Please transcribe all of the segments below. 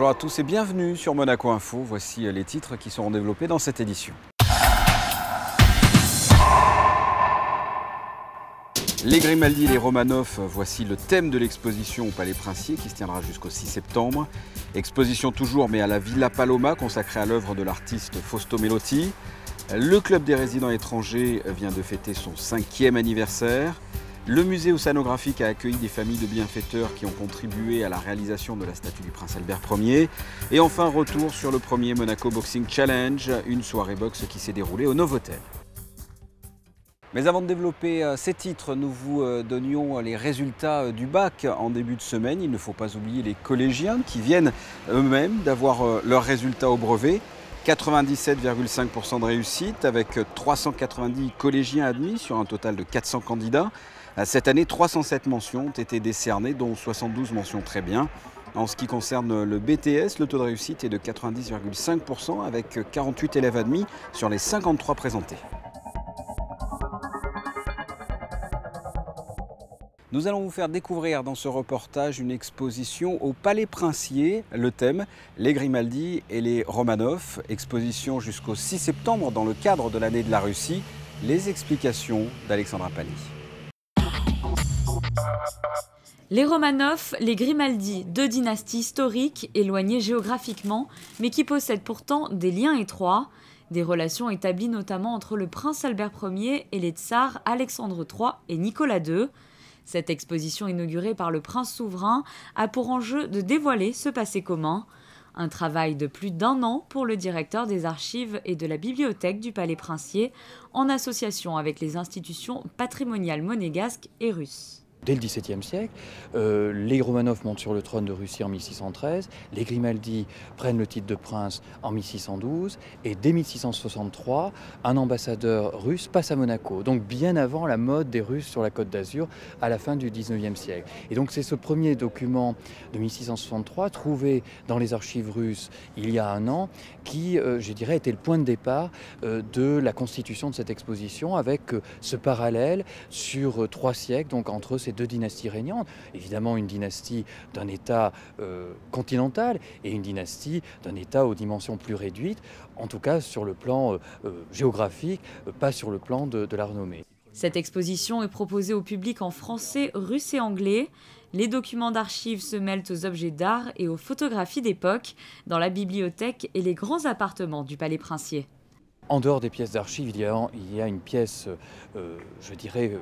Bonjour à tous et bienvenue sur Monaco Info. Voici les titres qui seront développés dans cette édition. Les Grimaldi et les Romanov, voici le thème de l'exposition au Palais Princier qui se tiendra jusqu'au 6 septembre. Exposition toujours mais à la Villa Paloma consacrée à l'œuvre de l'artiste Fausto Melotti. Le Club des résidents étrangers vient de fêter son 5e anniversaire. Le musée océanographique a accueilli des familles de bienfaiteurs qui ont contribué à la réalisation de la statue du prince Albert Ier. Et enfin, retour sur le premier Monaco Boxing Challenge, une soirée boxe qui s'est déroulée au Novotel. Mais avant de développer ces titres, nous vous donnions les résultats du bac en début de semaine. Il ne faut pas oublier les collégiens qui viennent eux-mêmes d'avoir leurs résultats au brevet. 97,5% de réussite avec 390 collégiens admis sur un total de 400 candidats. Cette année, 307 mentions ont été décernées, dont 72 mentions très bien. En ce qui concerne le BTS, le taux de réussite est de 90,5% avec 48 élèves admis sur les 53 présentés. Nous allons vous faire découvrir dans ce reportage une exposition au Palais Princier. Le thème, les Grimaldi et les Romanov. Exposition jusqu'au 6 septembre dans le cadre de l'année de la Russie. Les explications d'Alexandra Pani. Les Romanov, les Grimaldi, deux dynasties historiques éloignées géographiquement, mais qui possèdent pourtant des liens étroits. Des relations établies notamment entre le prince Albert Ier et les tsars Alexandre III et Nicolas II. Cette exposition inaugurée par le prince souverain a pour enjeu de dévoiler ce passé commun. Un travail de plus d'1 an pour le directeur des archives et de la bibliothèque du Palais Princier, en association avec les institutions patrimoniales monégasques et russes. Dès le XVIIe siècle, les Romanov montent sur le trône de Russie en 1613, les Grimaldi prennent le titre de prince en 1612, et dès 1663, un ambassadeur russe passe à Monaco, donc bien avant la mode des Russes sur la Côte d'Azur à la fin du XIXe siècle. Et donc c'est ce premier document de 1663, trouvé dans les archives russes il y a 1 an, qui, je dirais, était le point de départ de la constitution de cette exposition, avec ce parallèle sur 3 siècles, donc entre ces 2 dynasties régnantes, évidemment une dynastie d'un État continental et une dynastie d'un État aux dimensions plus réduites, en tout cas sur le plan géographique, pas sur le plan de la renommée. Cette exposition est proposée au public en français, russe et anglais. Les documents d'archives se mêlent aux objets d'art et aux photographies d'époque dans la bibliothèque et les grands appartements du Palais Princier. En dehors des pièces d'archives, il y a une pièce, je dirais,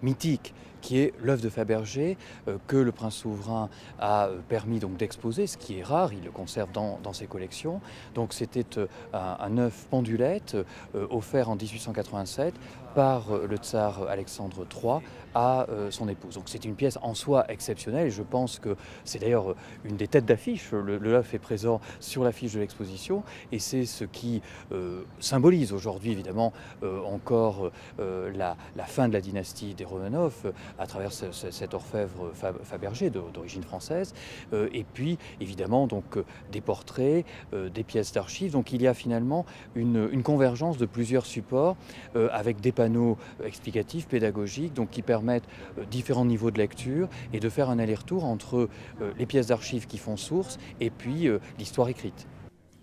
mythique, qui est l'œuvre de Fabergé, que le prince souverain a permis donc d'exposer, ce qui est rare, il le conserve dans ses collections. Donc c'était un œuf pendulette offert en 1887 par le tsar Alexandre III à son épouse. Donc c'est une pièce en soi exceptionnelle et je pense que c'est d'ailleurs une des têtes d'affiche. L'œuf est présent sur l'affiche de l'exposition et c'est ce qui symbolise aujourd'hui évidemment encore la fin de la dynastie des Romanov à travers cet orfèvre Fabergé d'origine française. Et puis évidemment donc des portraits, des pièces d'archives. Donc il y a finalement une convergence de plusieurs supports avec des panneaux explicatifs, pédagogiques, donc qui permettent différents niveaux de lecture et de faire un aller-retour entre les pièces d'archives qui font source et puis l'histoire écrite.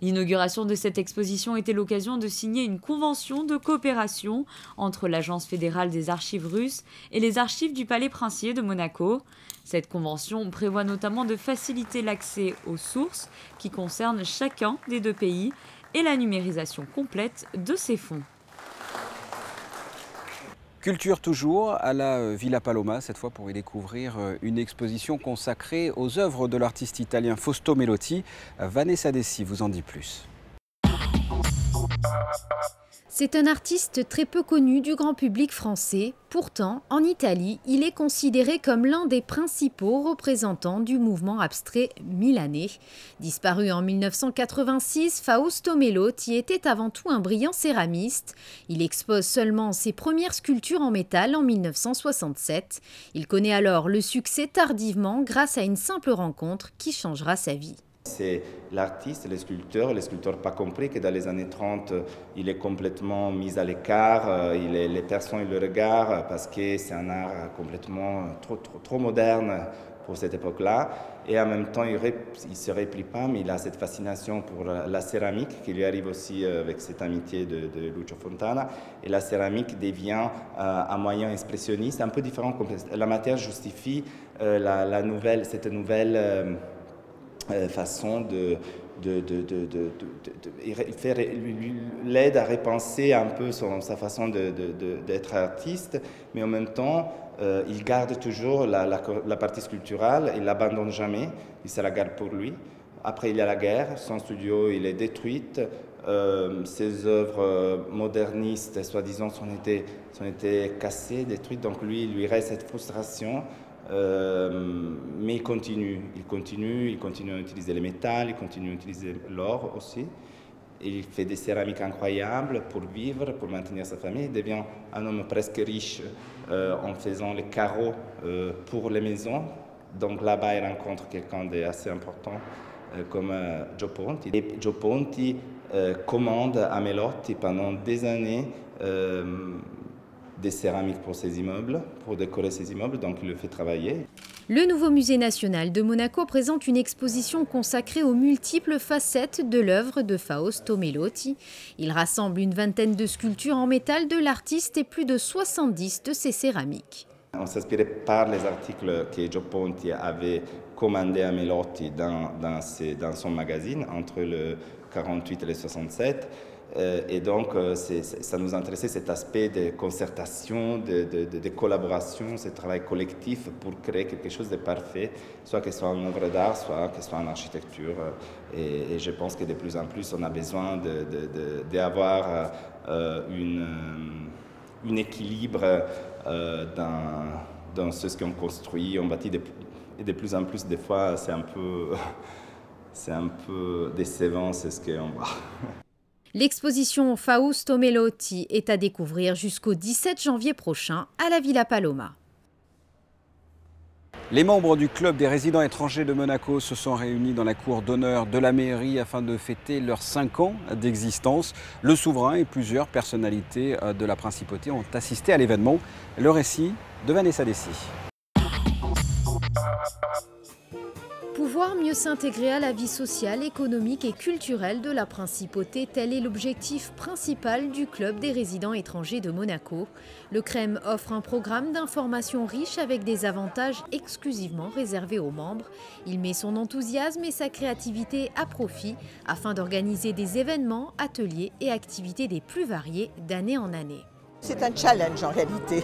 L'inauguration de cette exposition était l'occasion de signer une convention de coopération entre l'Agence fédérale des archives russes et les archives du Palais Princier de Monaco. Cette convention prévoit notamment de faciliter l'accès aux sources qui concernent chacun des 2 pays et la numérisation complète de ces fonds. Culture toujours à la Villa Paloma, cette fois pour y découvrir une exposition consacrée aux œuvres de l'artiste italien Fausto Melotti. Vanessa Dessy vous en dit plus. C'est un artiste très peu connu du grand public français. Pourtant, en Italie, il est considéré comme l'un des principaux représentants du mouvement abstrait milanais. Disparu en 1986, Fausto Melotti était avant tout un brillant céramiste. Il expose seulement ses premières sculptures en métal en 1967. Il connaît alors le succès tardivement grâce à une simple rencontre qui changera sa vie. C'est l'artiste, le sculpteur pas compris que dans les années 30, il est complètement mis à l'écart, les personnes le regardent parce que c'est un art complètement trop moderne pour cette époque-là. Et en même temps, il ne se replie pas, mais il a cette fascination pour la céramique qui lui arrive aussi avec cette amitié de Lucio Fontana. Et la céramique devient un moyen expressionniste, un peu différent. La matière justifie cette nouvelle façon l'aide à repenser un peu sa façon d'être artiste, mais en même temps, il garde toujours la partie sculpturale, il ne l'abandonne jamais, il se la garde pour lui. Après, il y a la guerre, son studio il est détruit, ses œuvres modernistes, soi-disant, sont été cassées, détruites, donc il lui reste cette frustration. Mais il continue à utiliser les métals, il continue à utiliser l'or aussi. Il fait des céramiques incroyables pour vivre, pour maintenir sa famille. Il devient un homme presque riche en faisant les carreaux pour les maisons. Donc là-bas, il rencontre quelqu'un d'assez important comme Gio Ponti. Et Gio Ponti commande à Melotti pendant des années des céramiques pour ses immeubles, pour décorer ses immeubles, donc il le fait travailler. Le nouveau musée national de Monaco présente une exposition consacrée aux multiples facettes de l'œuvre de Fausto Melotti. Il rassemble une vingtaine de sculptures en métal de l'artiste et plus de 70 de ses céramiques. On s'inspirait par les articles que Gio Ponti avait commandés à Melotti dans son magazine entre le 48 et le 67. Et donc, ça nous intéressait cet aspect de concertation, de collaboration, ce travail collectif pour créer quelque chose de parfait, soit que ce soit une œuvre d'art, soit que ce soit en architecture. Et je pense que de plus en plus, on a besoin d'avoir un équilibre dans ce qu'on construit, on bâtit. Et de plus en plus, des fois, c'est un peu décevant, c'est ce qu'on voit. L'exposition Fausto Melotti est à découvrir jusqu'au 17 janvier prochain à la Villa Paloma. Les membres du club des résidents étrangers de Monaco se sont réunis dans la cour d'honneur de la mairie afin de fêter leurs 5 ans d'existence. Le souverain et plusieurs personnalités de la principauté ont assisté à l'événement. Le récit de Vanessa Dessy. Pouvoir mieux s'intégrer à la vie sociale, économique et culturelle de la principauté, tel est l'objectif principal du club des résidents étrangers de Monaco. Le CREM offre un programme d'information riche avec des avantages exclusivement réservés aux membres. Il met son enthousiasme et sa créativité à profit afin d'organiser des événements, ateliers et activités des plus variés d'année en année. C'est un challenge en réalité.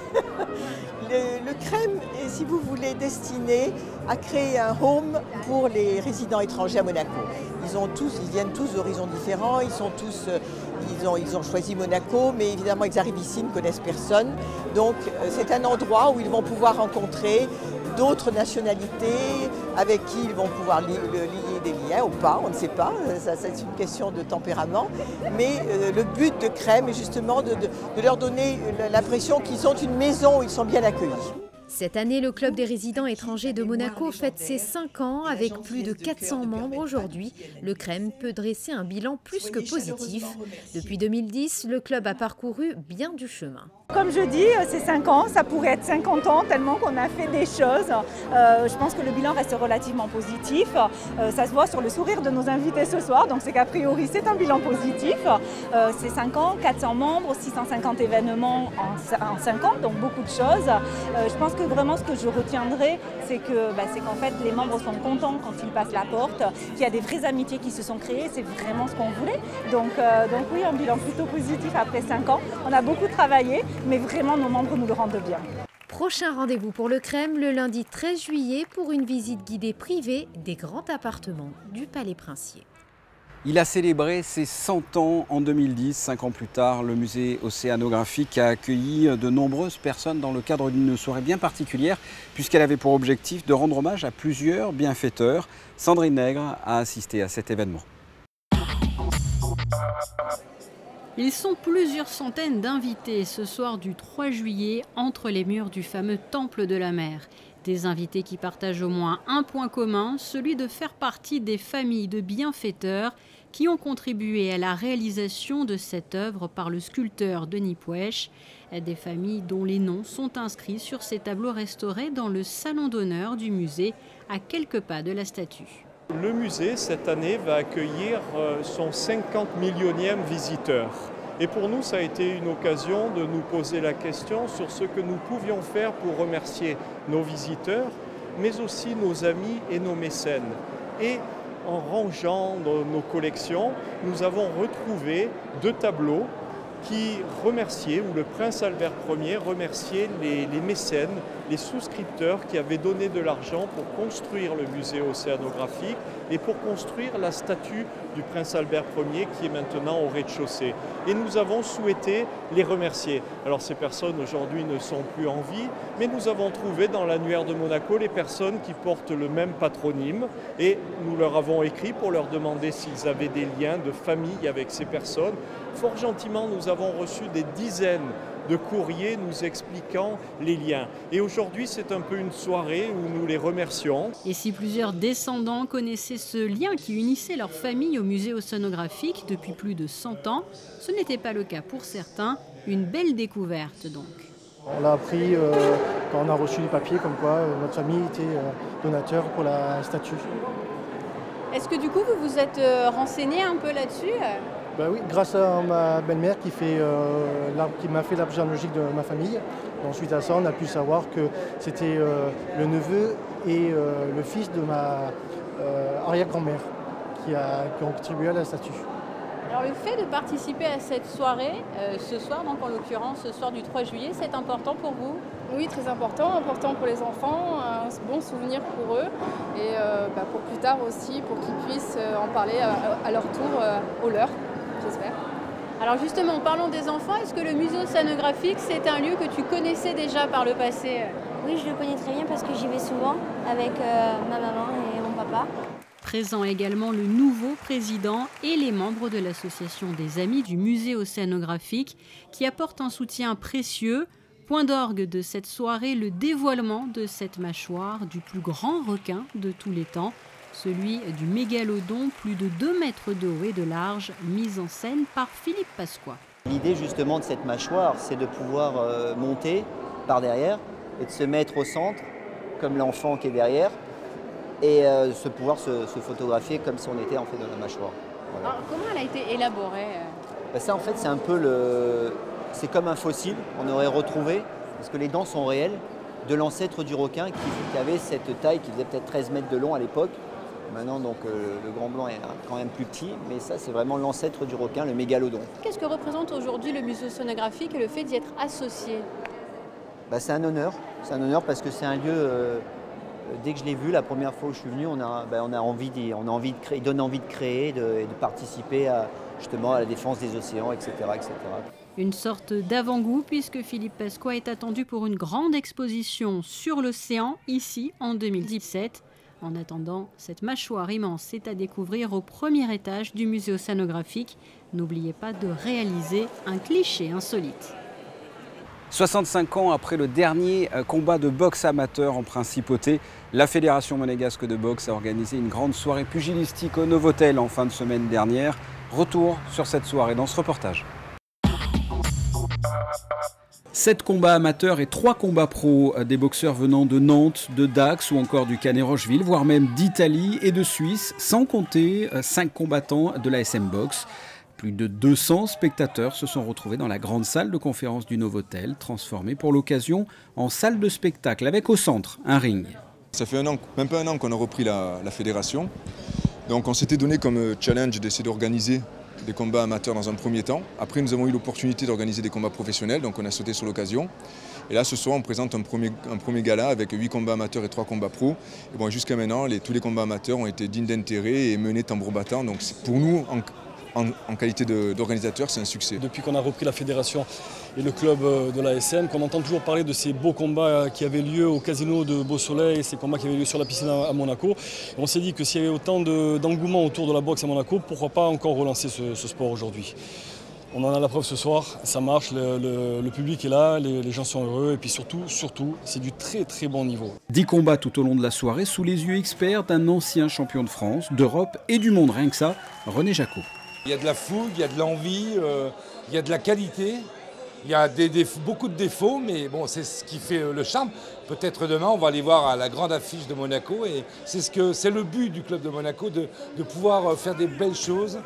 Le CREM est, si vous voulez, destiné à créer un home pour les résidents étrangers à Monaco. Ils viennent tous d'horizons différents, ils ont choisi Monaco, mais évidemment ils arrivent ici, ils ne connaissent personne. Donc c'est un endroit où ils vont pouvoir rencontrer d'autres nationalités avec qui ils vont pouvoir lier des liens ou pas, on ne sait pas, c'est une question de tempérament. Mais le but de CREM est justement de leur donner l'impression qu'ils ont une maison où ils sont bien accueillis. Cette année, le club des résidents étrangers de Monaco fête ses 5 ans avec plus de 400 membres aujourd'hui. Le CREM peut dresser un bilan plus que positif. Depuis 2010, le club a parcouru bien du chemin. Comme je dis, c'est 5 ans, ça pourrait être 50 ans tellement qu'on a fait des choses. Je pense que le bilan reste relativement positif. Ça se voit sur le sourire de nos invités ce soir, donc c'est qu'a priori c'est un bilan positif. C'est 5 ans, 400 membres, 650 événements en 5 ans, donc beaucoup de choses. Je pense que vraiment ce que je retiendrai, c'est qu'en fait les membres sont contents quand ils passent la porte, qu'il y a des vraies amitiés qui se sont créées, c'est vraiment ce qu'on voulait. Donc oui, un bilan plutôt positif après 5 ans. On a beaucoup travaillé, mais vraiment nos membres nous le rendent bien. Prochain rendez-vous pour le CREM le lundi 13 juillet pour une visite guidée privée des grands appartements du Palais Princier. Il a célébré ses 100 ans en 2010. 5 ans plus tard, le musée océanographique a accueilli de nombreuses personnes dans le cadre d'une soirée bien particulière puisqu'elle avait pour objectif de rendre hommage à plusieurs bienfaiteurs. Sandrine Nègre a assisté à cet événement. Ils sont plusieurs centaines d'invités ce soir du 3 juillet entre les murs du fameux Temple de la Mer. Des invités qui partagent au moins un point commun, celui de faire partie des familles de bienfaiteurs qui ont contribué à la réalisation de cette œuvre par le sculpteur Denis Puech. Des familles dont les noms sont inscrits sur ces tableaux restaurés dans le salon d'honneur du musée, à quelques pas de la statue. Le musée, cette année, va accueillir son 50 millionième visiteur. Et pour nous, ça a été une occasion de nous poser la question sur ce que nous pouvions faire pour remercier nos visiteurs, mais aussi nos amis et nos mécènes. Et en rangeant nos collections, nous avons retrouvé 2 tableaux qui remerciaient, où le prince Albert Ier remerciait les mécènes, les souscripteurs qui avaient donné de l'argent pour construire le musée océanographique et pour construire la statue du prince Albert Ier qui est maintenant au rez-de-chaussée. Et nous avons souhaité les remercier. Alors ces personnes aujourd'hui ne sont plus en vie, mais nous avons trouvé dans l'annuaire de Monaco les personnes qui portent le même patronyme et nous leur avons écrit pour leur demander s'ils avaient des liens de famille avec ces personnes. Fort gentiment, nous avons reçu des dizaines de courriers nous expliquant les liens. Et aujourd'hui, c'est un peu une soirée où nous les remercions. Et si plusieurs descendants connaissaient ce lien qui unissait leur famille au musée océanographique depuis plus de 100 ans, ce n'était pas le cas pour certains. Une belle découverte donc. On l'a appris quand on a reçu les papiers comme quoi notre famille était donateur pour la statue. Est-ce que du coup vous vous êtes renseigné un peu là-dessus ? Ben oui, grâce à ma belle-mère qui m'a fait l'arbre généalogique de ma famille. Ensuite à ça, on a pu savoir que c'était le neveu et le fils de ma arrière-grand-mère qui ont contribué à la statue. Alors le fait de participer à cette soirée, ce soir, donc en l'occurrence ce soir du 3 juillet, c'est important pour vous ? Oui, très important pour les enfants, un bon souvenir pour eux et pour plus tard aussi, pour qu'ils puissent en parler à leur tour au leur. J'espère. Alors justement, parlons des enfants. Est-ce que le musée océanographique, c'est un lieu que tu connaissais déjà par le passé ? Oui, je le connais très bien parce que j'y vais souvent avec ma maman et mon papa. Présent également le nouveau président et les membres de l'association des Amis du musée océanographique qui apportent un soutien précieux. Point d'orgue de cette soirée, le dévoilement de cette mâchoire du plus grand requin de tous les temps. Celui du mégalodon, plus de 2 mètres de haut et de large, mise en scène par Philippe Pasqua. L'idée justement de cette mâchoire, c'est de pouvoir monter par derrière et de se mettre au centre, comme l'enfant qui est derrière, et pouvoir se photographier comme si on était en fait dans la mâchoire. Voilà. Alors, comment elle a été élaborée ? Ça en fait c'est un peu c'est comme un fossile qu'on aurait retrouvé, parce que les dents sont réelles, de l'ancêtre du requin qui avait cette taille qui faisait peut-être 13 mètres de long à l'époque. Maintenant, donc, le grand blanc est quand même plus petit, mais ça, c'est vraiment l'ancêtre du requin, le mégalodon. Qu'est-ce que représente aujourd'hui le musée océanographique et le fait d'y être associé ? C'est un honneur. C'est un honneur parce que c'est un lieu, dès que je l'ai vu, la première fois où je suis venu, on a envie de créer, il donne envie de créer et de participer justement à la défense des océans, etc., etc. Une sorte d'avant-goût puisque Philippe Pasqua est attendu pour une grande exposition sur l'océan, ici, en 2017. En attendant, cette mâchoire immense est à découvrir au premier étage du musée océanographique. N'oubliez pas de réaliser un cliché insolite. 65 ans après le dernier combat de boxe amateur en principauté, la Fédération monégasque de boxe a organisé une grande soirée pugilistique au Novotel en fin de semaine dernière. Retour sur cette soirée dans ce reportage. 7 combats amateurs et 3 combats pros, des boxeurs venant de Nantes, de Dax ou encore du Canet-Rocheville, voire même d'Italie et de Suisse, sans compter 5 combattants de la SM Box. Plus de 200 spectateurs se sont retrouvés dans la grande salle de conférence du Novotel, transformée pour l'occasion en salle de spectacle, avec au centre un ring. Ça fait même pas un an qu'on a repris la fédération. Donc on s'était donné comme challenge d'essayer d'organiser des combats amateurs dans un premier temps. Après, nous avons eu l'opportunité d'organiser des combats professionnels, donc on a sauté sur l'occasion. Et là, ce soir, on présente un premier gala avec 8 combats amateurs et 3 combats pros. Et bon, jusqu'à maintenant, tous les combats amateurs ont été dignes d'intérêt et menés tambour battant. Donc pour nous, en qualité d'organisateur, c'est un succès. Depuis qu'on a repris la fédération et le club de l'ASM, qu'on entend toujours parler de ces beaux combats qui avaient lieu au casino de Beau-Soleil, ces combats qui avaient lieu sur la piscine à Monaco. On s'est dit que s'il y avait autant d'engouement autour de la boxe à Monaco, pourquoi pas encore relancer ce sport aujourd'hui. On en a la preuve ce soir, ça marche, le public est là, les gens sont heureux et puis surtout, c'est du très très bon niveau. 10 combats tout au long de la soirée sous les yeux experts d'un ancien champion de France, d'Europe et du monde, rien que ça, René Jacot. Il y a de la fougue, il y a de l'envie, il y a de la qualité, il y a beaucoup de défauts, mais bon, c'est ce qui fait le charme. Peut-être demain, on va aller voir à la grande affiche de Monaco et c'est le but du club de Monaco de pouvoir faire des belles choses.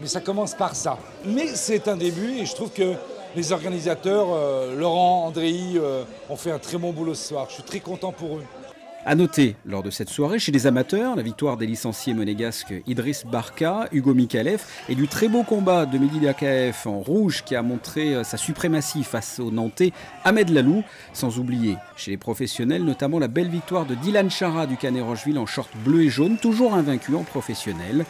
Mais ça commence par ça. Mais c'est un début et je trouve que les organisateurs, Laurent, Andréi, ont fait un très bon boulot ce soir. Je suis très content pour eux. À noter, lors de cette soirée, chez les amateurs, la victoire des licenciés monégasques Idriss Barka, Hugo Mikalev et du très beau combat de Mehdi Lakaef en rouge qui a montré sa suprématie face au Nantais Ahmed Lalou. Sans oublier, chez les professionnels, notamment la belle victoire de Dylan Chara du Canet Rocheville en short bleu et jaune, toujours invaincu en professionnel.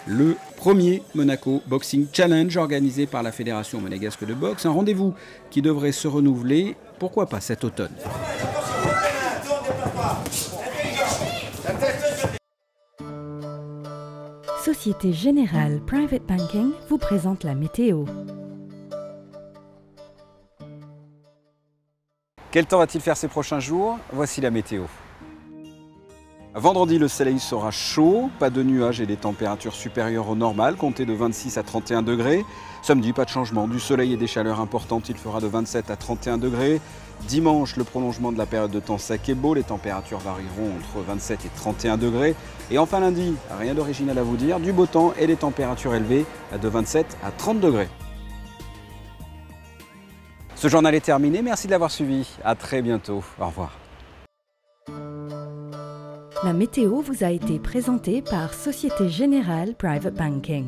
Le premier Monaco Boxing Challenge organisé par la Fédération monégasque de boxe, un rendez-vous qui devrait se renouveler, pourquoi pas cet automne. Société Générale Private Banking vous présente la météo. Quel temps va-t-il faire ces prochains jours? Voici la météo. Vendredi, le soleil sera chaud, pas de nuages et des températures supérieures au normal, comptez de 26 à 31 degrés. Samedi, pas de changement, du soleil et des chaleurs importantes, il fera de 27 à 31 degrés. Dimanche, le prolongement de la période de temps sec et beau, les températures varieront entre 27 et 31 degrés. Et enfin lundi, rien d'original à vous dire, du beau temps et des températures élevées de 27 à 30 degrés. Ce journal est terminé, merci de l'avoir suivi, à très bientôt, au revoir. La météo vous a été présentée par Société Générale Private Banking.